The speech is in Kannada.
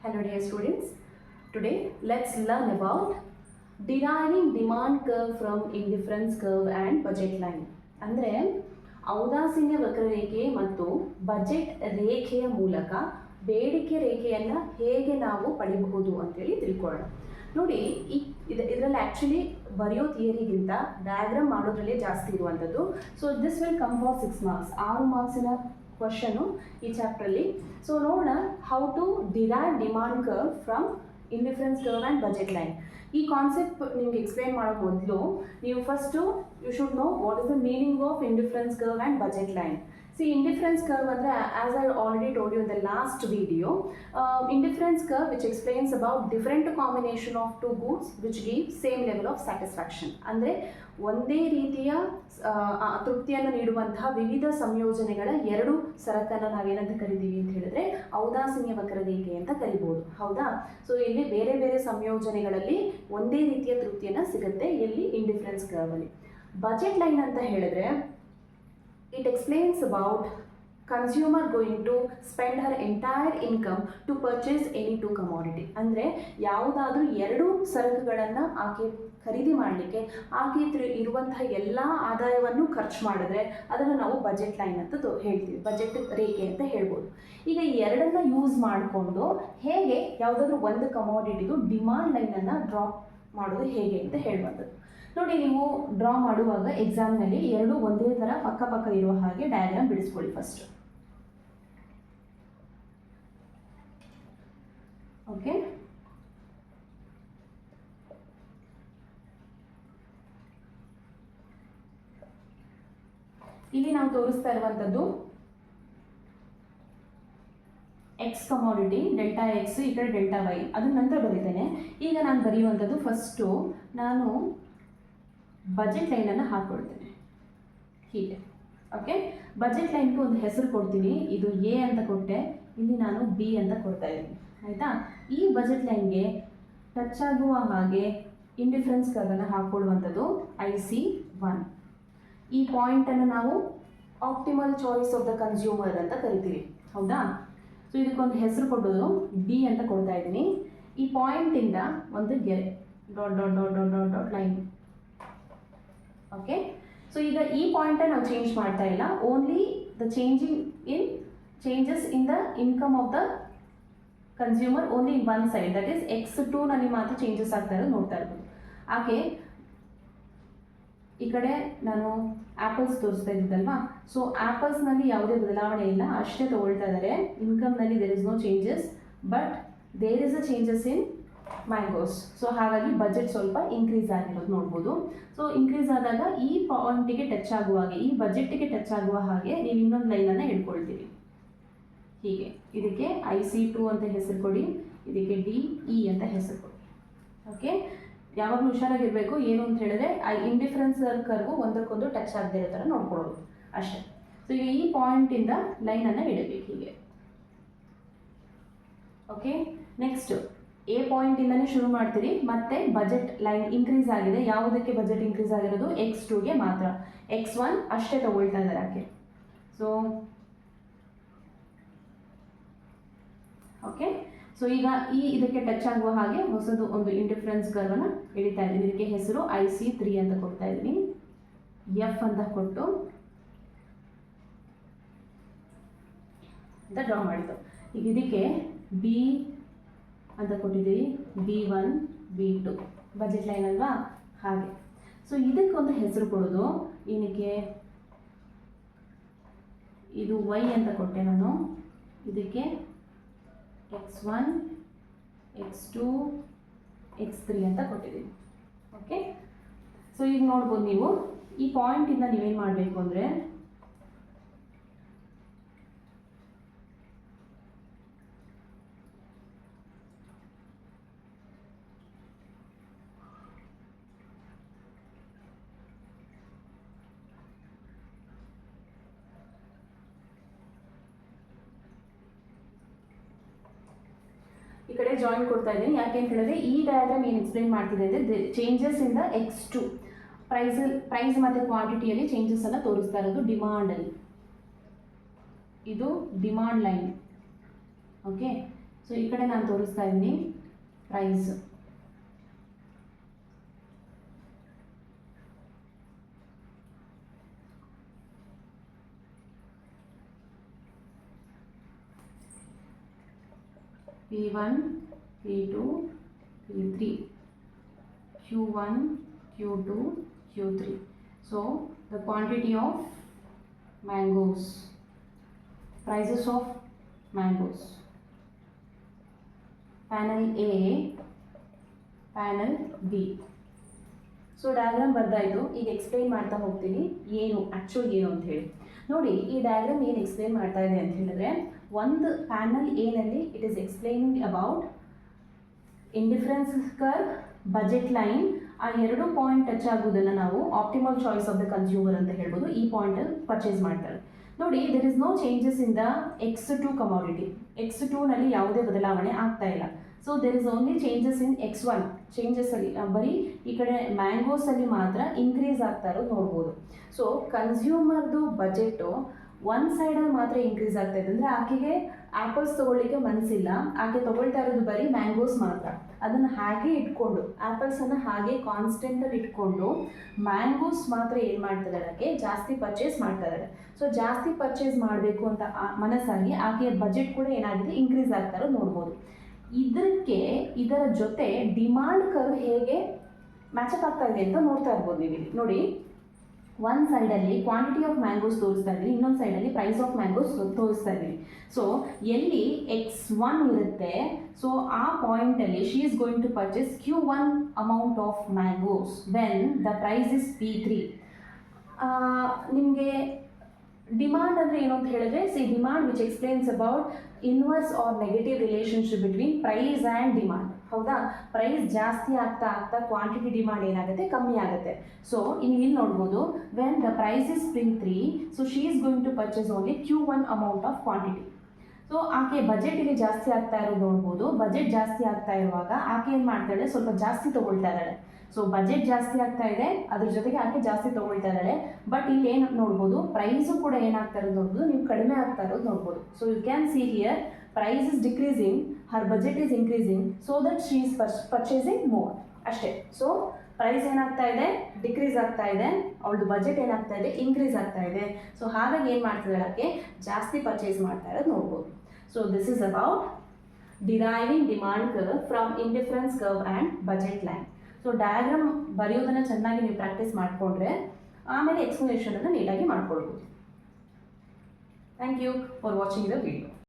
Hello dear students, today let's learn about deriving demand curve from indifference curve and budget line. ಅಂದರೆ ಔದಾಸೀನ್ಯ ವಕ್ರರೇಖೆ ಮತ್ತು ಬಜೆಟ್ ರೇಖೆಯ ಮೂಲಕ ಬೇಡಿಕೆ ರೇಖೆಯನ್ನು ಹೇಗೆ ನಾವು ಪಡೆಯಬಹುದು ಅಂತೇಳಿ ತಿಳ್ಕೊಳ್ಳೋಣ. ನೋಡಿ ಇದರಲ್ಲಿ ಆ್ಯಕ್ಚುಲಿ ಬರೆಯೋ ಥಿಯರಿಗಿಂತ ಡಯಾಗ್ರಾಮ್ ಮಾಡೋದ್ರಲ್ಲೇ ಜಾಸ್ತಿ ಇರುವಂಥದ್ದು. So this will come for 6 marks, 6 ಮಾರ್ಕ್ಸಿನ ಕ್ವಶನು ಈ ಚಾಪ್ಟ್ರಲ್ಲಿ. ಸೊ ನೋಡೋಣ how to derive demand curve from indifference curve and budget line. ಈ ಕಾನ್ಸೆಪ್ಟ್ ನಿಮ್ಗೆ ಎಕ್ಸ್ಪ್ಲೈನ್ ಮಾಡೋ ಮೊದಲು ನೀವು first you should know what is the meaning of indifference curve and budget line. See, indifference curve ಅಂದರೆ as I already told you in the last video, indifference curve which explains about different combination of two goods which give same level of satisfaction. ಅಂದರೆ ಒಂದೇ ರೀತಿಯ ತೃಪ್ತಿಯನ್ನು ನೀಡುವಂತಹ ವಿವಿಧ ಸಂಯೋಜನೆಗಳ ಎರಡು ಸರಕನ್ನು ನಾವೇನಂತ ಕರಿತೀವಿ ಅಂತ ಹೇಳಿದ್ರೆ ಔದಾಸೀನ್ಯ ವಕ್ರರೇಖೆ ಅಂತ ಕರಿಬೋದು, ಹೌದಾ? ಸೊ ಇಲ್ಲಿ ಬೇರೆ ಬೇರೆ ಸಂಯೋಜನೆಗಳಲ್ಲಿ ಒಂದೇ ರೀತಿಯ ತೃಪ್ತಿಯನ್ನು ಸಿಗುತ್ತೆ ಎಲ್ಲಿ ಇಂಡಿಫರೆನ್ಸ್ ಕರ್ವಲ್ಲಿ. ಬಜೆಟ್ ಲೈನ್ ಅಂತ ಹೇಳಿದ್ರೆ it explains about consumer going to spend her entire income to purchase any two commodity. ಅಂದರೆ ಯಾವುದಾದ್ರೂ ಎರಡು ಸರಕುಗಳನ್ನು ಆಕೆ ಖರೀದಿ ಮಾಡಲಿಕ್ಕೆ ಆಕೆ ಇರುವಂತಹ ಎಲ್ಲ ಆದಾಯವನ್ನು ಖರ್ಚು ಮಾಡಿದ್ರೆ ಅದನ್ನು ನಾವು ಬಜೆಟ್ ಲೈನ್ ಅಂತ ಹೇಳ್ತೀವಿ, ಬಜೆಟ್ ರೇಖೆ ಅಂತ ಹೇಳ್ಬೋದು. ಈಗ ಈ ಎರಡನ್ನ ಯೂಸ್ ಮಾಡಿಕೊಂಡು ಹೇಗೆ ಯಾವುದಾದ್ರೂ ಒಂದು ಕಮಾಡಿಟಿದು ಡಿಮಾಂಡ್ ಲೈನನ್ನು ಡ್ರಾ ಮಾಡೋದು ಹೇಗೆ ಅಂತ ಹೇಳುವಂಥದ್ದು. ನೋಡಿ, ನೀವು ಡ್ರಾ ಮಾಡುವಾಗ ಎಕ್ಸಾಮ್ನಲ್ಲಿ ಎರಡು ಒಂದೇ ಥರ ಪಕ್ಕ ಪಕ್ಕ ಇರುವ ಹಾಗೆ ಡಯಾಗ್ರಾಮ್ ಬಿಡಿಸ್ಕೊಳ್ಳಿ ಫಸ್ಟ್. ಓಕೆ, ಇಲ್ಲಿ ನಾವು ತೋರಿಸ್ತಾ ಇರುವಂಥದ್ದು ಎಕ್ಸ್ ಕಮಾಡಿಟಿ ಡೆಲ್ಟಾ ಎಕ್ಸ್, ಈ ಕಡೆ ಡೆಲ್ಟಾ ವೈ, ಅದನ್ನ ನಂತರ ಬರೀತೇನೆ. ಈಗ ನಾನು ಬರೆಯುವಂಥದ್ದು ಫಸ್ಟು ನಾನು ಬಜೆಟ್ ಲೈನನ್ನು ಹಾಕ್ಕೊಳ್ತೇನೆ ಹೀಗೆ. ಓಕೆ, ಬಜೆಟ್ ಲೈನ್ಗೆ ಒಂದು ಹೆಸರು ಕೊಡ್ತೀನಿ. ಇದು ಎ ಅಂತ ಕೊಟ್ಟೆ, ಇಲ್ಲಿ ನಾನು ಬಿ ಅಂತ ಕೊಡ್ತಾ ಇದ್ದೀನಿ, ಆಯಿತಾ? ಈ ಬಜೆಟ್ ಲೈನ್ಗೆ ಟಚ್ ಆಗುವ ಹಾಗೆ ಇಂಡಿಫರೆನ್ಸ್ ಕರ್ವನ್ನು ಹಾಕ್ಕೊಳ್ಳುವಂಥದ್ದು IC1. ಈ ಪಾಯಿಂಟನ್ನು ನಾವು optimal choice of the consumer ಅಂತ ಕರಿತೀವಿ, ಹೌದಾ? ಸೊ ಇದಕ್ಕೊಂದು ಹೆಸರು ಕೊಡೋದು ಬಿ ಅಂತ ಕೊಡ್ತಾ ಇದ್ದೀನಿ. ಈ ಪಾಯಿಂಟಿಂದ ಒಂದು ಗೆರೆ dot dot dot dot dot dot line. Okay, so ಈಗ ಈ ಪಾಯಿಂಟನ್ನು ನಾವು ಚೇಂಜ್ ಮಾಡ್ತಾ ಇಲ್ಲ, only the changes in the income of the consumer only in one side, that is X2ನಲ್ಲಿ ಮಾತ್ರ ಚೇಂಜಸ್ ಆಗ್ತಾ ಇರೋದು ನೋಡ್ತಾ ಇರ್ಬೋದು. ಆಕೆ ಈ ಕಡೆ ನಾನು ಆ್ಯಪಲ್ಸ್ ತೋರಿಸ್ತಾ ಇದ್ದಿದ್ದಲ್ವಾ, ಸೊ ಆ್ಯಪಲ್ಸ್ನಲ್ಲಿ ಯಾವುದೇ ಬದಲಾವಣೆ ಇಲ್ಲ, ಅಷ್ಟೇ ತೊಗೊಳ್ತಾ ಇದ್ದಾರೆ. ಇನ್ಕಮ್ನಲ್ಲಿ there is no changes, but there is a changes in mangoes. So ಹಾಗಾಗಿ ಬಜೆಟ್ ಸ್ವಲ್ಪ ಇನ್ಕ್ರೀಸ್ ಆಗಿರೋದು ನೋಡ್ಬೋದು. ಸೊ ಇನ್ಕ್ರೀಸ್ ಆದಾಗ ಈ ಪಾಯಿಂಟಿಗೆ ಟಚ್ ಆಗುವ ಹಾಗೆ, ಈ ಬಜೆಟ್ಟಿಗೆ ಟಚ್ ಆಗುವ ಹಾಗೆ ನೀವು ಇನ್ನೊಂದು ಲೈನನ್ನು ಹಿಡ್ಕೊಳ್ತೀವಿ ಹೀಗೆ. ಇದಕ್ಕೆ IC2 ಅಂತ ಹೆಸರು ಕೊಡಿ, ಇದಕ್ಕೆ DE ಅಂತ ಹೆಸರು ಕೊಡಿ. ಓಕೆ, ಯಾವಾಗಲೂ ಹುಷಾರಾಗಿರಬೇಕು. ಏನು ಅಂತ ಹೇಳಿದ್ರೆ ಇಂಡಿಫರೆನ್ಸ್ ಕರ್ವು ಒಂದಕ್ಕೊಂದು ಟಚ್ ಆಗದೆ ಇರೋ ಥರ ನೋಡ್ಕೊಳ್ಳೋದು ಅಷ್ಟೇ. ಸೊ ಈಗ ಈ ಪಾಯಿಂಟಿಂದ ಲೈನನ್ನು ಇಡಬೇಕು ಹೀಗೆ. ಓಕೆ, ನೆಕ್ಸ್ಟ್ ಎ ಪಾಯಿಂಟಿಂದನೇ ಶುರು ಮಾಡ್ತೀರಿ, ಮತ್ತೆ ಬಜೆಟ್ ಲೈನ್ ಇನ್ಕ್ರೀಸ್ ಆಗಿದೆ. ಯಾವುದಕ್ಕೆ ಬಜೆಟ್ ಇನ್ಕ್ರೀಸ್ ಆಗಿರೋದು? X2ಗೆ ಮಾತ್ರ. X1 ಅಷ್ಟೇ ತಗೊಳ್ತಾ ಇದ್ದಾರೆ ಆಕೆ. ಸೊ ಓಕೆ, ಸೊ ಈಗ ಇದಕ್ಕೆ ಟಚ್ ಆಗುವ ಹಾಗೆ ಹೊಸದು ಒಂದು ಇಂಡಿಫರೆನ್ಸ್ ಕರ್ವನ್ನು ಎಳಿತಾ ಇದ್ದೀನಿ. ಇದಕ್ಕೆ ಹೆಸರು IC3 ಅಂತ ಕೊಡ್ತಾ ಇದ್ದೀನಿ. F ಅಂತ ಕೊಟ್ಟು ಅಂತ ಡ್ರಾ ಮಾಡಿದ್ದು. ಈಗ ಇದಕ್ಕೆ B ಅಂತ ಕೊಟ್ಟಿದ್ದೀವಿ, B1 B2 ಬಜೆಟ್ ಲೈನ್ ಅಲ್ವಾ, ಹಾಗೆ. ಸೊ ಇದಕ್ಕೊಂದು ಹೆಸರು ಕೊಡೋದು, ಏನಕ್ಕೆ? ಇದು Y ಅಂತ ಕೊಟ್ಟೆ ನಾನು, ಇದಕ್ಕೆ X1 X2 X3 ಅಂತ ಕೊಟ್ಟಿದ್ದೀನಿ. ಓಕೆ, ಸೊ ಈಗ ನೋಡ್ಬೋದು ನೀವು ಈ ಪಾಯಿಂಟಿಂದ ನೀವೇನು ಮಾಡಬೇಕು ಅಂದರೆ ಈ ಕಡೆ ಜಾಯಿನ್ ಕೊಡ್ತಾ ಇದ್ದೀನಿ. ಯಾಕೆ ಅಂತ ಹೇಳಿದ್ರೆ ಈ ಡಯಾಗ್ರಾಮ್ ಏನು ಎಕ್ಸ್ಪ್ಲೈನ್ ಮಾಡ್ತಿದೆ ಅಂದರೆ changes in the X2 price ಮತ್ತು ಕ್ವಾಂಟಿಟಿಯಲ್ಲಿ ಚೇಂಜಸನ್ನು ತೋರಿಸ್ತಾ ಇರೋದು ಡಿಮಾಂಡಲ್ಲಿ. ಇದು ಡಿಮಾಂಡ್ ಲೈನ್. ಓಕೆ, ಸೊ ಈ ಕಡೆ ನಾನು ತೋರಿಸ್ತಾ ಇದ್ದೀನಿ price. P1, P2, P3, Q1, Q2, Q3. So the quantity of mangoes, prices of mangoes. Panel A, panel B. So diagram ಬರ್ದಾಯಿತು. ಈಗ ಎಕ್ಸ್ಪ್ಲೈನ್ ಮಾಡ್ತಾ ಹೋಗ್ತೀನಿ ಏನು ಆ್ಯಕ್ಚುಲಿ ಏನು ಅಂತ ಹೇಳಿ. ನೋಡಿ, ಈ ಡಯಾಗ್ರಾಮ್ ಏನು ಎಕ್ಸ್ಪ್ಲೈನ್ ಮಾಡ್ತಾ ಇದೆ ಅಂತ ಹೇಳಿದ್ರೆ, ಒಂದು ಪ್ಯಾನಲ್ ಏನಲ್ಲಿ it is explaining about indifference curve, budget line. ಆ ಎರಡು ಪಾಯಿಂಟ್ ಟಚ್ ಆಗೋದನ್ನು ನಾವು optimal choice of the consumer ಅಂತ ಹೇಳ್ಬೋದು. ಈ ಪಾಯಿಂಟಲ್ಲಿ ಪರ್ಚೇಸ್ ಮಾಡ್ತಾರೆ. ನೋಡಿ, there is no changes in the X2 commodity. X2ನಲ್ಲಿ ಯಾವುದೇ ಬದಲಾವಣೆ ಆಗ್ತಾ ಇಲ್ಲ. So there is only changes in X1. ಚೇಂಜಸ್ಸಲ್ಲಿ ಬರೀ ಈ ಕಡೆ ಮ್ಯಾಂಗೋಸಲ್ಲಿ ಮಾತ್ರ ಇನ್ಕ್ರೀಸ್ ಆಗ್ತಾ ಇರೋದು ನೋಡ್ಬೋದು. ಸೊ ಕನ್ಸ್ಯೂಮರ್ದು ಬಜೆಟು ಒಂದು ಸೈಡಲ್ಲಿ ಮಾತ್ರ ಇನ್ಕ್ರೀಸ್ ಆಗ್ತಾ ಇದೆ. ಅಂದರೆ ಆಕೆಗೆ ಆ್ಯಪಲ್ಸ್ ತೊಗೊಳ್ಳಿಕ್ಕೆ ಮನಸ್ಸಿಲ್ಲ, ಆಕೆ ತೊಗೊಳ್ತಾ ಇರೋದು ಬರೀ ಮ್ಯಾಂಗೋಸ್ ಮಾತ್ರ. ಅದನ್ನು ಹಾಗೆ ಇಟ್ಕೊಂಡು, ಆ್ಯಪಲ್ಸನ್ನು ಹಾಗೆ ಕಾನ್ಸ್ಟೆಂಟಲ್ಲಿ ಇಟ್ಕೊಂಡು ಮ್ಯಾಂಗೋಸ್ ಮಾತ್ರ ಏನು ಮಾಡ್ತಾ ಇದ್ದಾಳೆ, ಆಕೆ ಜಾಸ್ತಿ ಪರ್ಚೇಸ್ ಮಾಡ್ತಾ ಇದ್ದಾಳೆ. ಸೊ ಜಾಸ್ತಿ ಪರ್ಚೇಸ್ ಮಾಡಬೇಕು ಅಂತ ಮನಸ್ಸಾಗಿ ಆಕೆಯ ಬಜೆಟ್ ಕೂಡ ಏನಾಗಿದೆ, ಇನ್ಕ್ರೀಸ್ ಆಗ್ತಾ ಇರೋದು ನೋಡ್ಬೋದು. ಇದರ ಜೊತೆ ಡಿಮಾಂಡ್ ಕರ್ವ್ ಹೇಗೆ ಮ್ಯಾಚಪ್ ಆಗ್ತಾ ಇದೆ ಅಂತ ನೋಡ್ತಾ ಇರ್ಬೋದು ನೀವು ಇಲ್ಲಿ. ನೋಡಿ, ಒಂದು ಸೈಡಲ್ಲಿ ಕ್ವಾಂಟಿಟಿ ಆಫ್ ಮ್ಯಾಂಗೋಸ್ ತೋರಿಸ್ತಾ ಇದ್ದೀವಿ, ಇನ್ನೊಂದು ಸೈಡಲ್ಲಿ ಪ್ರೈಸ್ ಆಫ್ ಮ್ಯಾಂಗೋಸ್ ತೋರಿಸ್ತಾ ಇದ್ದೀವಿ. ಸೊ ಎಲ್ಲಿ X1 ಇರುತ್ತೆ, ಸೊ ಆ ಪಾಯಿಂಟಲ್ಲಿ she is going to purchase Q1 amount of mangoes when the price is P3. ನಿಮಗೆ ಡಿಮಾಂಡ್ ಅಂದರೆ ಏನು ಅಂತ ಹೇಳಿದ್ರೆ, demand which explains about inverse or negative relationship between price and demand. ಹೌದಾ, ಪ್ರೈಸ್ ಜಾಸ್ತಿ ಆಗ್ತಾ ಕ್ವಾಂಟಿಟಿ ಡಿಮಾಂಡ್ ಏನಾಗುತ್ತೆ, ಕಮ್ಮಿ ಆಗುತ್ತೆ. ಸೊ ಇಲ್ಲಿ ನೋಡ್ಬೋದು, when the price is P3, so she is going to purchase only Q1 amount of quantity. So ಆಕೆ ಬಜೆಟ್ ಇಲ್ಲಿ ಜಾಸ್ತಿ ಆಗ್ತಾ ಇರೋದು ನೋಡ್ಬೋದು. ಬಜೆಟ್ ಜಾಸ್ತಿ ಆಗ್ತಾ ಇರುವಾಗ ಆಕೆ ಏನು ಮಾಡ್ತಾಳೆ, ಸ್ವಲ್ಪ ಜಾಸ್ತಿ ತೊಗೊಳ್ತಾ ಇದ್ದಾಳೆ. ಸೊ ಬಜೆಟ್ ಜಾಸ್ತಿ ಆಗ್ತಾ ಇದೆ, ಅದ್ರ ಜೊತೆಗೆ ಆಕೆ ಜಾಸ್ತಿ ತೊಗೊಳ್ತಾ ಇದ್ದಾಳೆ. ಬಟ್ ಇಲ್ಲಿ ಏನು ನೋಡ್ಬೋದು, ಪ್ರೈಸು ಕೂಡ ಏನಾಗ್ತಾ ಇರೋದು ನೋಡ್ಬೋದು, ನೀವು ಕಡಿಮೆ ಆಗ್ತಾ ಇರೋದು ನೋಡ್ಬೋದು. So you can see here price is decreasing, her budget is increasing, so that she is purchasing more ಅಷ್ಟೇ. ಸೊ ಪ್ರೈಸ್ ಏನಾಗ್ತಾ ಇದೆ, ಡಿಕ್ರೀಸ್ ಆಗ್ತಾ ಇದೆ, ಅವಳದು ಬಜೆಟ್ ಏನಾಗ್ತಾ ಇದೆ, ಇನ್ಕ್ರೀಸ್ ಆಗ್ತಾ ಇದೆ. ಸೊ ಹಾಗಾಗಿ ಏನು ಮಾಡ್ತಿದ್ದಾಳೆ, ಆಕೆ ಜಾಸ್ತಿ ಪರ್ಚೇಸ್ ಮಾಡ್ತಾ ಇರೋದು ನೋಡ್ಬೋದು. So this is about deriving demand curve from indifference curve and budget line. So diagram ಬರೆಯೋದನ್ನು ಚೆನ್ನಾಗಿ ನೀವು ಪ್ರಾಕ್ಟೀಸ್ ಮಾಡಿಕೊಂಡ್ರೆ ಆಮೇಲೆ ಎಕ್ಸ್ಪ್ಲನೇಷನನ್ನು ನೀಟಾಗಿ ಮಾಡ್ಕೊಳ್ಬೋದು. Thank you for watching the video.